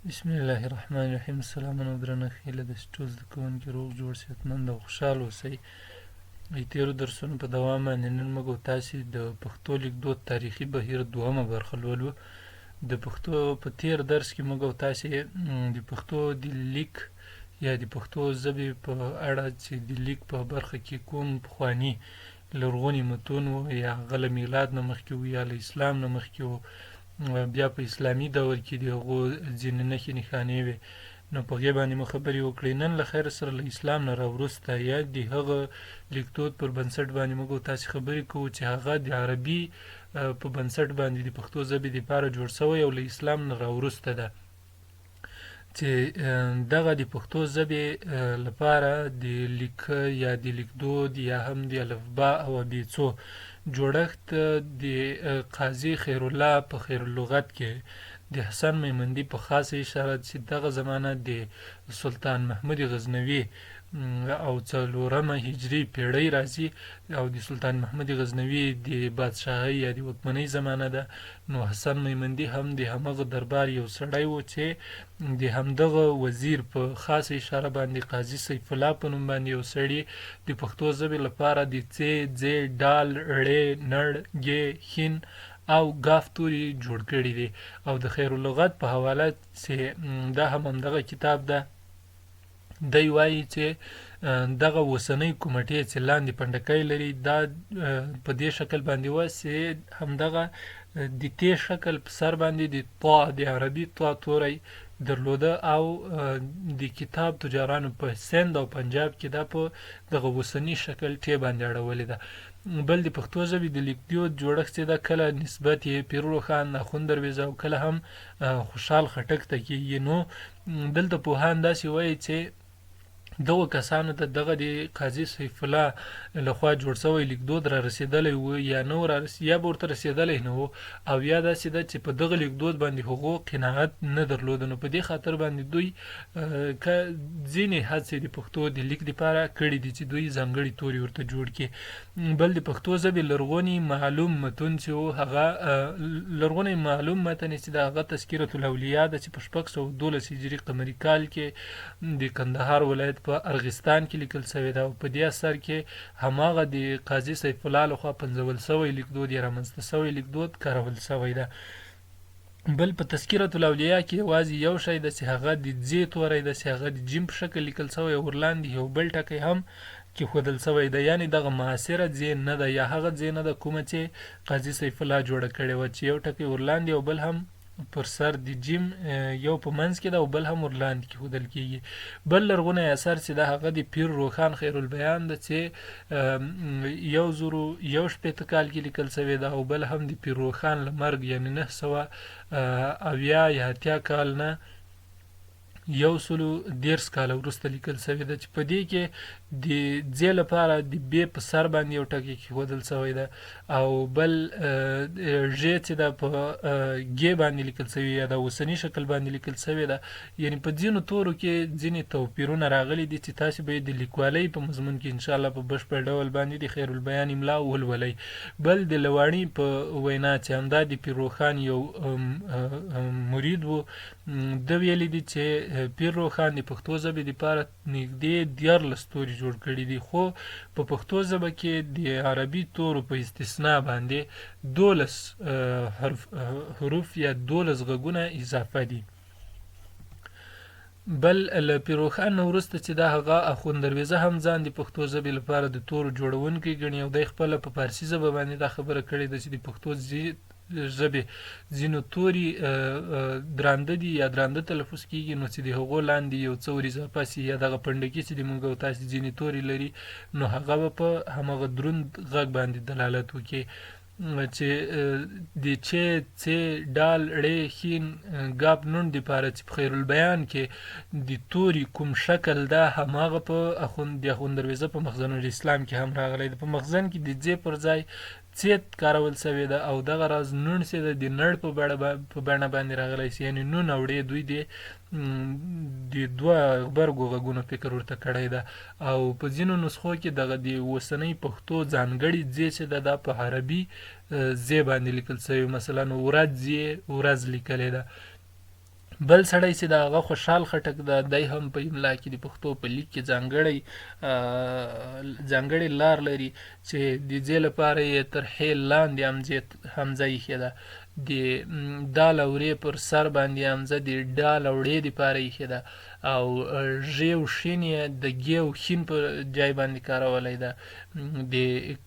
بسم الله الرحمن الرحیم. سلامونه درنښ هیله ده چې ټول زده کوونکي روغ جوړ صحتمند او خوشحال اوسئ. تېرو درسونو په دوام باندې نن موږ او تاسې د پښتو لیکدود تاریخي بهیر دوهمه برخه لولو. د پښتو په تېر درس کې موږ او تاسې د پښتو د لیک یا د پښتو ژبې په اړه چې د لیک په برخه کې کوم پخواني لرغوني متون وو، یا هغه له میلاد نه مخکې وو یا له اسلام نه مخکې وو، بیا په اسلامي دور کې د هغو ځینې نښې نښانې وې، نو په هغې باندې مو خبرې وکړې. نن له خیر سره له اسلام نه راوروسته یا د هغه لیکدود پر بنسټ باندې موږ تاسې خبرې کوو چې هغه د عربي په بنسټ باندې د پښتو ژبې دپاره جوړ سوی او له اسلام نه راوروسته ده، چې دغه د پښتو ژبې لپاره د لیک یا د لیکدود یا هم د الفبا او ابیڅو جوړښت د قاضي خیرالله په خیراللغت کې د حسن میمندي په خاصه اشاره چې دغه زمانه د سلطان محمود غزنوي او څلورمه هجري پیړۍ راځي او د سلطان محمود غزنوي د بادشاهۍ یا د واکمنۍ زمانه ده. نو حسن میمندي هم د همغه دربار یو سړی و چې د همدغه وزیر په خاصه اشاره باندې قاضي سیف الله په نوم باندې یو سړي د پښتو ژبې لپاره د څ ځ ډال ړ نړ ګ خین او ګاف توري جوړ کړي دي، او د خیراللغت په حواله چې دا هم همدغه کتاب ده. دی وایي چې دغه اوسنۍ کومټې چې لاندې پنډکی لري دا په دې شکل باندې وه چې همدغه د ت شکل په سر باندې د طا د عربي طا توری درلوده، او د کتاب تجارانو په سند او پنجاب کې دا په دغه اوسني شکل ټ باندې اړولې ده. بل د پښتو ژبې د لیکدود جوړښت چې ده کله نسبت یې پیر روښان، اخوند درویزه او کله هم خوشحال خټک ته کېږي. نو دلته پوهان داسې وایي چې دغو کسانو ته دغه د قاضي سیف الله لخوا جوړ سوی لیکدود را رسېدلی و یا نه و یا به ورته رسېدلی نه و، او یا داسې ده چې په دغه لیکدود باندې هغو قناعت نه درلوده. نو په دې خاطر باندې دوی ځینې هڅې د پښتو د لیک دپاره کړي دي چې دوی ځانګړي توري ورته جوړ کړي. بل د پښتو ژبې لرغوني معلوم متون چې و هغه لرغونی معلوم متن چې د هغه تذکرة الاولیاء ده چې په 612 هجري قمري کال کې د کندهار ولایت په ارغستان کې لیکل سوی ده، او په دې اثر کې هماغه د قاضي سیف الله لخوا پنځول سوی لیکدود یا رامنځته سوی لیکدود کارول سوی ده. بل په تذکرة الاولیاء کې یوازې یو شی ده چې هغه د ځ توری ده چې هغه د جیم په شکل لیکل سوی، او ورلاندې یو بل ټکی هم کېښودل سوی ده، یعنې دغه معاصره ځ نه ده یا هغه ځ نه ده کومه چې قاضي سیف الله جوړه کړې وه، چې یو ټکی ورلاندې او بل هم پر سر د جیم یو په منځ کې ده او بل هم ورلاندې کېښودل کېږي. بل لرغونی اثر چې ده هغه د پیر روښان خیرالبیان ده چې 1061 کال کې لیکل سوی ده، او بل هم د پیر روښان له مرګ یعنې 980 یا 80 کال نه 110 کاله وروسته لیکل سوی ده، چې په دې کې د ځ لپاره د ب په سر باندې یو ټکی کېښودل سوی ده، او بل ژ چې ده په ګ باندې لیکل سوی یا د اوسني شکل باندې لیکل سوی ده. یعنې په ځینو تورو کې ځینې توپیرونه راغلي دي چې تاسې به یې د لیکوالۍ په مضمون کې انشاءالله په بشپړ ډول باندې د خیرالبیان املا ولولئ. بل د لواڼي په وینا چې همدا د پیر روښان یو مرید و، ده ویلي دي چې پیر روښان د پښتو ژبې دپاره نږدې 14 توري جوړ کړي دي، خو په پښتو ژبه کې د عربي تورو په استثنا باندې 12 حروف یا 12 غږونه اضافه دي. بل له پیر روښان نه وروسته چې دا هغه اخوند درویزه هم ځان د پښتو ژبې لپاره د تورو جوړونکی ګڼي، او دی خپله په فارسي ژبه باندې دا خبره کړې ده چې د پښتو ژبې ځینو توري درانده دي یا درانده تلفظ کېږي، نو چې د هغو لاندې یو څه ور اضافه سي یا دغه پنډکي چې د موږ او تاسې ځینې توري لري نو هغه به په همغه دروند غږ باندې دلالت وکړي، چې د چ څ ډال ړ خین ګاپ نون دپاره چې په خیرالبیان کې د توري کوم شکل ده هماغه په د اخوند درویزه په مخزن الاسلام کې هم راغلی ده. په مخزن کې د ځ پر ځای څیت کارول سوی ده، او دغه راز نون چې ده د نړ په بڼه باندې راغلی سي، یعنې نون او ړې دوی د دوه غبرګو غږونو فکر ورته کړی ده. او په ځینو نسخو کې دغه د اوسنۍ پښتو ځانګړي ځ چې ده دا په عربي ځ باندې لیکل سوی، مثلا ورځ ورځ لیکلې ده. بل سړی چې د هغه خوشحال خټک ده دی هم په املا کې د پښتو په لیک کې ځانګړې لار لري چې د دې لپاره یې تر ح لاندې همزه ایښې ده د دال او ر پر سر باندې همزه د ډال او ړې دپاره ایښې ده او ژ او شین یې د ګ او خین په ځای باندې کارولی ده د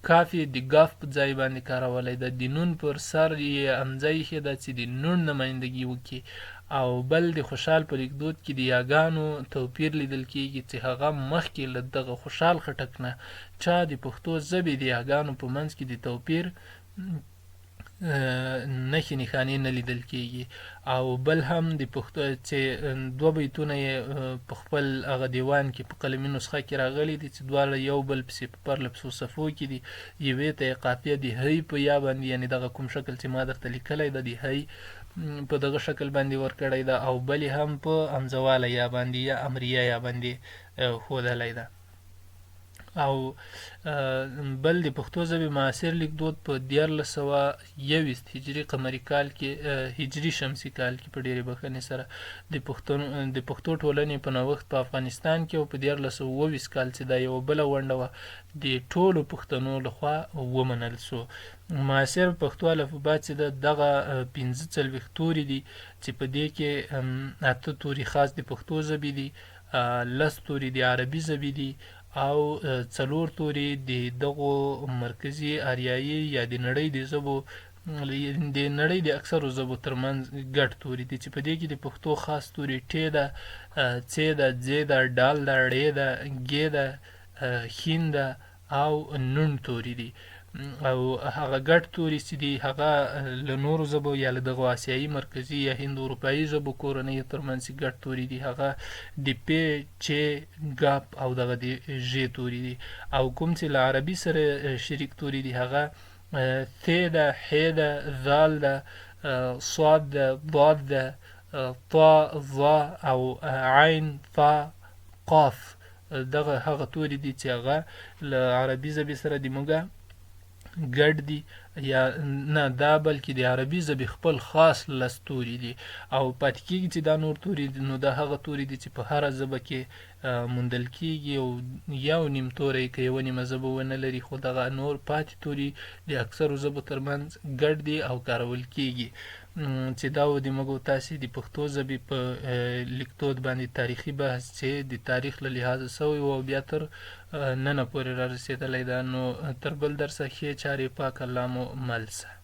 کاف یې د ګاف په ځای باندې کارولی ده د نون پر سر یې همزه ایښې ده چې د نون نمایندګي وکړي او بل د خوشحال په لیکدود کې د یاګانو توپیر لیدل کیږي چې هغه مخکې له دغه خوشحال خټک نه چا د پښتو ژبې د یاګانو په منځ کې د توپیر نښې نښانې نه لیدل کیږي او بل هم د پښتو چې دوه بیتونه یې په خپل هغه دیوان کې په قلمي نسخه کې راغلي دي چې دواړه یو بل پسې په پرلپسو صفحو کې دي یوې ته یې قافیه د هی په یا باندې یعنې دغه کوم شکل چې ما درته لیکلی ده د هی په دغه شکل باندې ورکړی ده او بلې هم په همزهواله یا باندې یا امریه یا باندې ښودلی ده او بل د پښتو ژبې معاصر لیکدود په 1421 هجري قمري کال کې هجري شمسي کال کې په ډېرې بښنې سره د پښتو ټولنې په نوښت په افغانستان کې او په 1424 کال چې دا یوه بله ونډه وه د ټولو پښتنو لخوا ومنل سو معاصر پښتو الفبا چې دغه 45 توري دي چې په دې کې 8 توري خاص د پښتو ژبې دي 10 توري د عربي ژبې دي او 4 توري د دغو مرکزي آریایي یا د نړۍ د ژبو د نړۍ د اکثرو ژبو ترمنځ ګډ توري دي چې په دې کې د پښتو خاص توري ټ ده څ ده ځ ده ډال ده ړ ده ګ ده خین ده او نون توري دي او هغه ګډ توري چې دي هغه له نورو ژبو یا له دغو آسیایي مرکزي یا هند اروپایي ژبو کورنیو ترمنځ ګډ توري دي هغه د پ چ ګاپ او دغه د ژ توري دي او کوم چې له عربي سره شریک توري دي هغه ث ده ح ده ذال ده صاد ده ضاد ده طا ظا او عین فا قاف دغه هغه توري دي چې هغه له عربي ژبې سره د موږ ګډ دي یا نه دا بلکې د عربي ژبې خپل خاص لستوري دي او پاتې کېږي چې دا نور توري دي نو دا هغه توري دي چې په هره ژبه کې موندل کېږي او یو نیم توری که یوه نیمه ژبه ونه لري خو دغه نور پاتې توري د اکثرو ژبو ترمنځ ګډ دي او کارول کېږي چې دا و د موږ او تاسې د پښتو ژبې په لیکدود باندې تاریخي بحث چې د تاریخ له لحاظه سوی و او بیا تر ننه پورې را رسېدلی ده نو تر بل درسه ښې چارې پاک الله مو مل سه